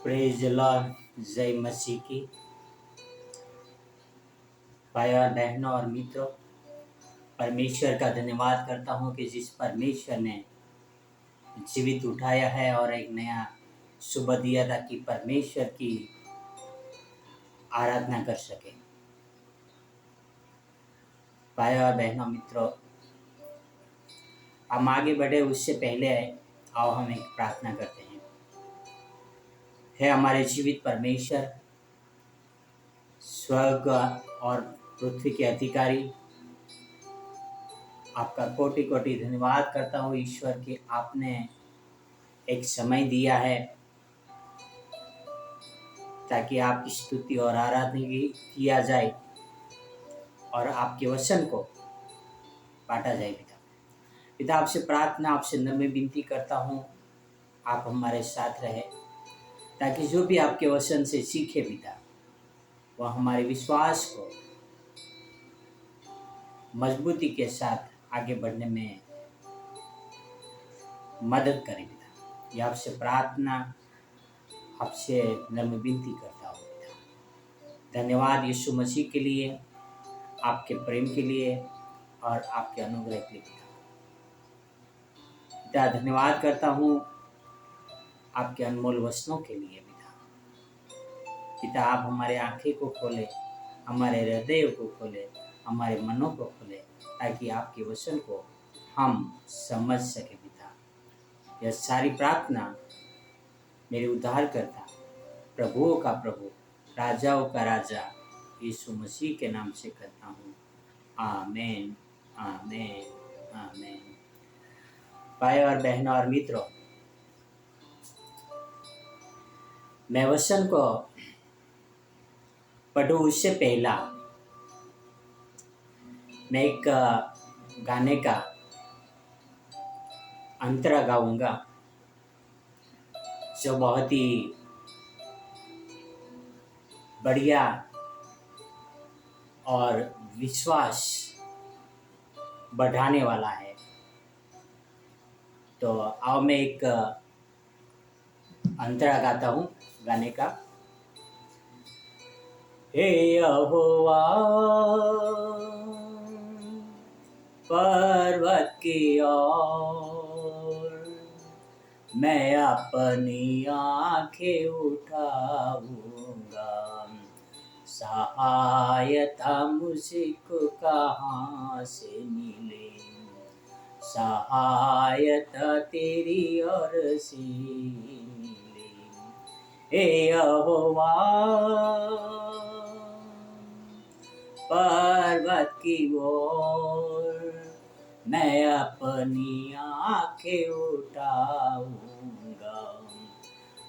Praise the Lord. जय मसीह की। भाई और बहनों और मित्रों, परमेश्वर का धन्यवाद करता हूँ कि जिस परमेश्वर ने जीवित उठाया है और एक नया सुबह दिया ताकि परमेश्वर की आराधना कर सके। भाई और बहनों मित्रों, हम आगे बढ़े उससे पहले आओ हम एक प्रार्थना करते हैं। हे हमारे जीवित परमेश्वर, स्वर्ग और पृथ्वी के अधिकारी, आपका कोटि कोटि धन्यवाद करता हूँ ईश्वर कि आपने एक समय दिया है ताकि आपकी स्तुति और आराधना किया जाए और आपके वचन को बांटा जाए। पिता आपसे प्रार्थना, आपसे नम्र विनती करता हूँ, आप हमारे साथ रहे ताकि जो भी आपके वचन से सीखे पिता, वह हमारे विश्वास को मजबूती के साथ आगे बढ़ने में मदद करे पिता। ये आपसे प्रार्थना, आपसे नम्र विनती करता हूँ पिता। धन्यवाद यीशु मसीह के लिए, आपके प्रेम के लिए और आपके अनुग्रह के लिए पिता। धन्यवाद करता हूँ आपके अनमोल वचनों के लिए पिता। आप हमारे आंखें को खोले, हमारे हृदय को खोले, हमारे मनों को खोले ताकि आपके वचन को हम समझ सके पिता। यह सारी प्रार्थना मेरे उद्धारकर्ता, प्रभुओं का प्रभु, राजाओं का राजा यीशु मसीह के नाम से करता हूँ। आमीन, आमीन, आमीन। भाई और बहनों और मित्रों, मैं वचन को पढ़ूं उससे पहला मैं एक गाने का अंतरा गाऊंगा जो बहुत ही बढ़िया और विश्वास बढ़ाने वाला है। तो आओ मैं एक अंतरा गाता हूँ गाने का। हे यहोवा पर्वत की ओर मैं अपनी आंखें उठाऊंगा, सहायता मुझको कहाँ से मिले, सहायता तेरी ओर से मिले। हे यहोवा पर्वत की ओर मैं अपनी आंखें उठाऊंगा,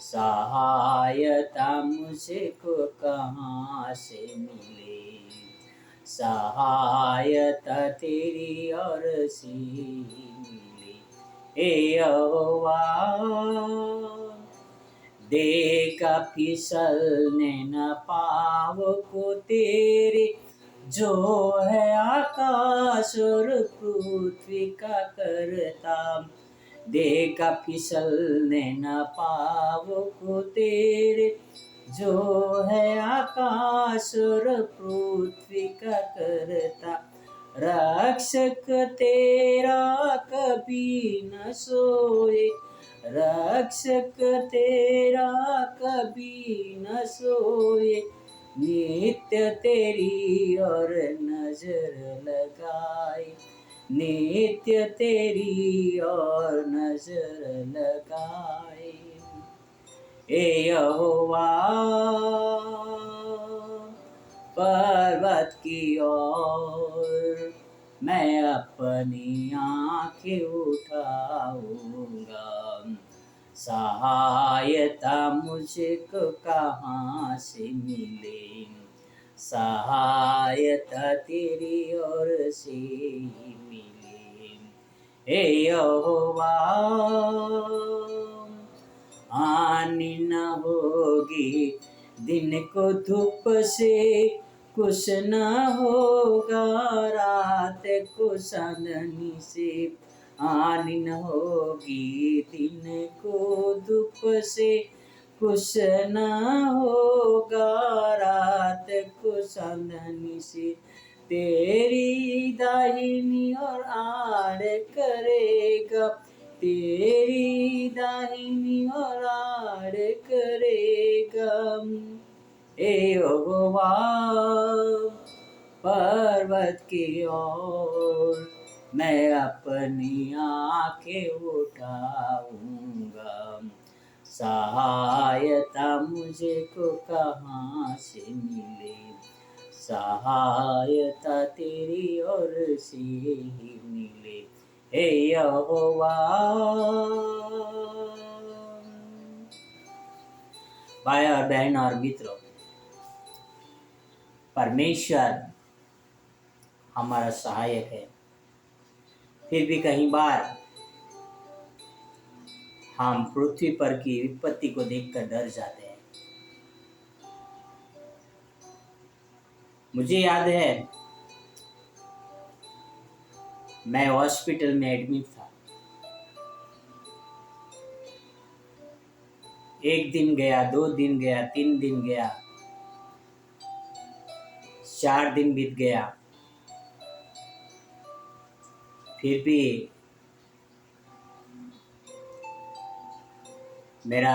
सहायता मुझको कहाँ से मिले, सहायता तेरी ओर से मिले। हे यहोवा देखा फिसलने न पाओ को तेरे, जो है आकाश और पृथ्वी का करता। देखा फिसलने न पाओ को तेरे, जो है आकाश और पृथ्वी का करता। रक्षक तेरा कभी न सोए, रक्षक तेरा कभी न सोए, नित्य तेरी और नजर लगाए, नित्य तेरी और नजर लगाए। हे यहोवा पर्वत की ओर मैं अपनी आंखें उठाऊंगा, सहायता मुझको कहाँ से मिले, सहायता तेरी ओर से मिले। हे यहोवा हानि न होगी दिन को धूप से, कुछ न होगा रात को चांदनी से। हानि न होगी दिन को धूप से, कुछ न होगा रात को चांदनी से, तेरी दाहिनी और आड़ करेगा, तेरी दाहिनी और आड़ करेगा। ए यहोवा पर्वत की ओर मैं अपनी आंखें उठाऊंगा, सहायता मुझे को कहाँ से मिले, सहायता तेरी ओर से ही मिले। हे यहोवा। भाई और बहन और मित्रों, परमेश्वर हमारा सहायक है, फिर भी कई बार हम पृथ्वी पर की विपत्ति को देखकर डर जाते हैं। मुझे याद है, मैं हॉस्पिटल में एडमिट था। एक दिन गया, 2 दिन गया, 3 दिन गया, 4 दिन बीत गया, फिर भी मेरा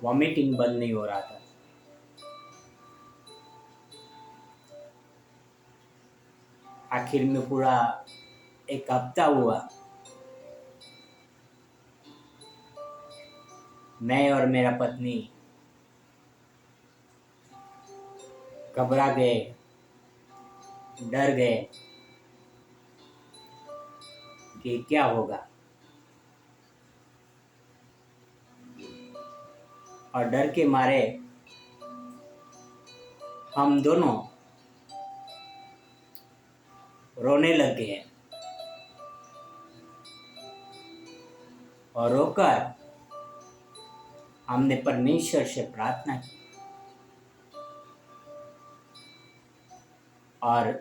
वॉमिटिंग बंद नहीं हो रहा था। आखिर में पूरा 1 हफ्ता हुआ, मैं और मेरा पत्नी घबरा गए, डर गए कि क्या होगा, और डर के मारे हम दोनों रोने लग गए और रोकर हमने परमेश्वर से प्रार्थना की और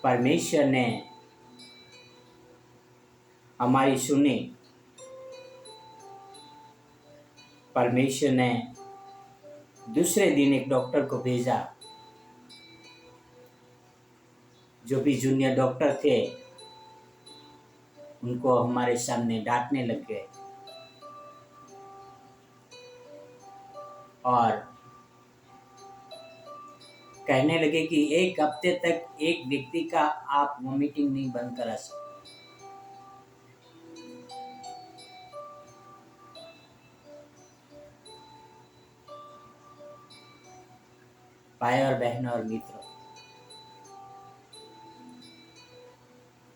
परमेश्वर ने हमारी सुनी। परमेश्वर ने दूसरे दिन एक डॉक्टर को भेजा, जो भी जूनियर डॉक्टर थे उनको हमारे सामने डांटने लग गए और कहने लगे कि 1 हफ्ते तक एक व्यक्ति का आप वॉमिटिंग नहीं बंद करा सकते। भाई और बहनों और मित्रों,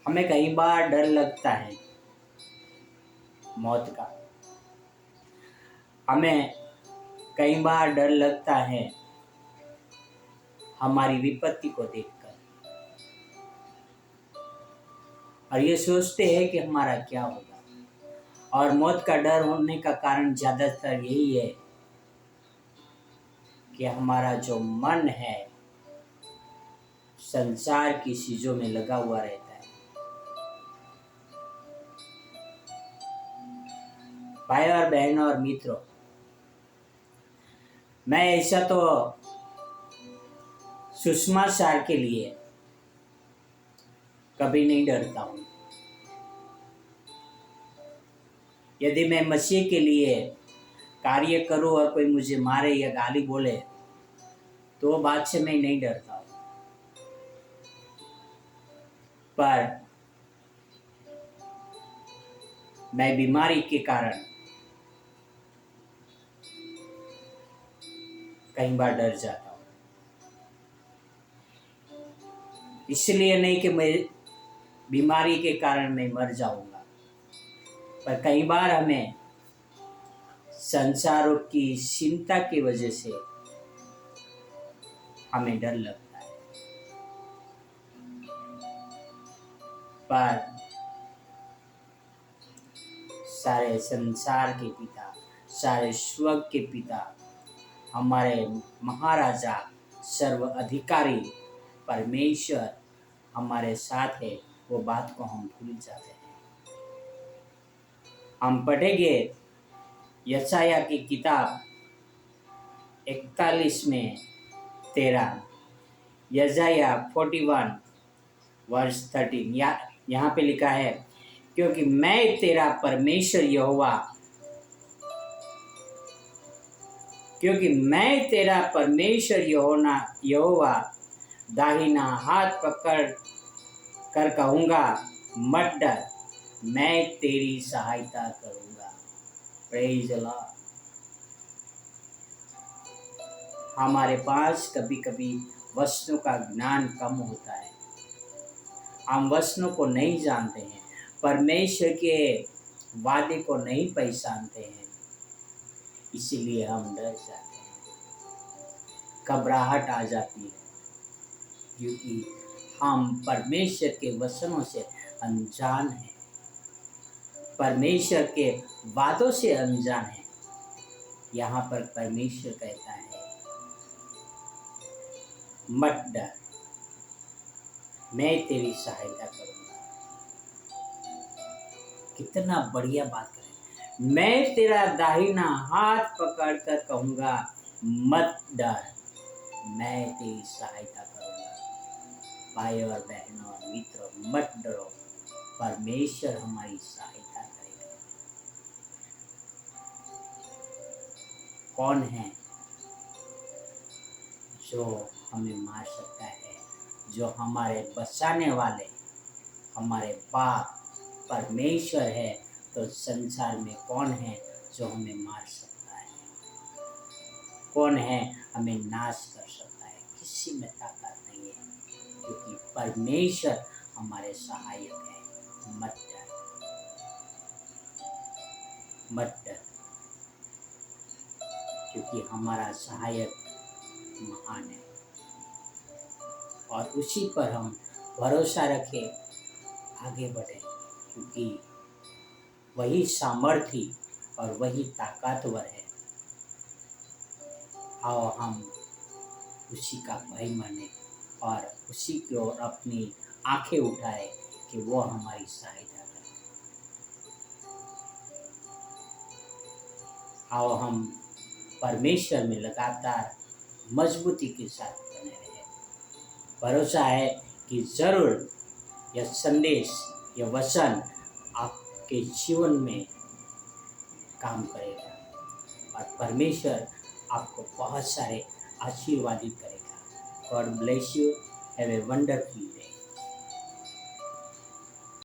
हमें कई बार डर लगता है मौत का, हमें कई बार डर लगता है हमारी विपत्ति को देखकर, और ये सोचते हैं कि हमारा क्या होगा। और मौत का डर होने का कारण ज्यादातर यही है कि हमारा जो मन है संसार की चीजों में लगा हुआ रहता है। भाई और बहनों और मित्रों, मैं ऐसा तो सुसमाचार के लिए कभी नहीं डरता हूँ। यदि मैं मसीह के लिए कार्य करूं और कोई मुझे मारे या गाली बोले तो वो बात से मैं नहीं डरता हूँ, पर मैं बीमारी के कारण कई बार डर जाता हूँ। इसलिए नहीं कि मैं बीमारी के कारण मैं मर जाऊंगा, पर कई बार हमें संसारों की चिंता की वजह से हमें डर लगता है। पर सारे संसार के पिता, सारे स्वर्ग के पिता, हमारे महाराजा, सर्व अधिकारी परमेश्वर हमारे साथ है, वो बात को हम भूल जाते हैं। हम पढ़ेंगे यशाया की किताब 41 में 13, यशाया 41 वर्ष 13। यहाँ पे लिखा है, क्योंकि मैं तेरा परमेश्वर यहोवा, क्योंकि मैं तेरा परमेश्वर यहोवा दाहिना हाथ पकड़ कर कहूँगा, मत डर, मैं तेरी सहायता करूँगा। Praise the Lord. हमारे पास कभी कभी वचनों का ज्ञान कम होता है, हम वचनों को नहीं जानते हैं, परमेश्वर के वादे को नहीं पहचानते हैं, इसीलिए हम डर जाते हैं, घबराहट आ जाती है, क्योंकि हम परमेश्वर के वचनों से अनजान हैं, परमेश्वर के वादों से अनजान हैं। यहाँ पर परमेश्वर कहता है, मत डर, मैं तेरी सहायता करूँगा। कितना बढ़िया बात करें, मैं तेरा दाहिना हाथ पकड़ कर कहूँगा, मत डर, मैं तेरी सहायता करूँगा। भाई और बहनों और मित्रों, मत डरो, परमेश्वर हमारी सहायता करेगा। कौन है जो हमें मार सकता है? जो हमारे बचाने वाले हमारे बाप परमेश्वर है, तो संसार में कौन है जो हमें मार सकता है? कौन है हमें नाश कर सकता है? किसी में ताकत नहीं है, क्योंकि परमेश्वर हमारे सहायक है। मत डर, मत डर, क्योंकि हमारा सहायक महान है, और उसी पर हम भरोसा रखें, आगे बढ़े, क्योंकि वही सामर्थी और वही ताकतवर है। आओ हम उसी का भय माने और उसी की ओर अपनी आंखें उठाए कि वो हमारी सहायता करे। आओ हम परमेश्वर में लगातार मजबूती के साथ बने रहे। भरोसा है कि जरूर यह संदेश, यह वचन आपके जीवन में काम करेगा, और परमेश्वर आपको बहुत सारे आशीर्वादित करेगा। God bless you. Have a wonderful day.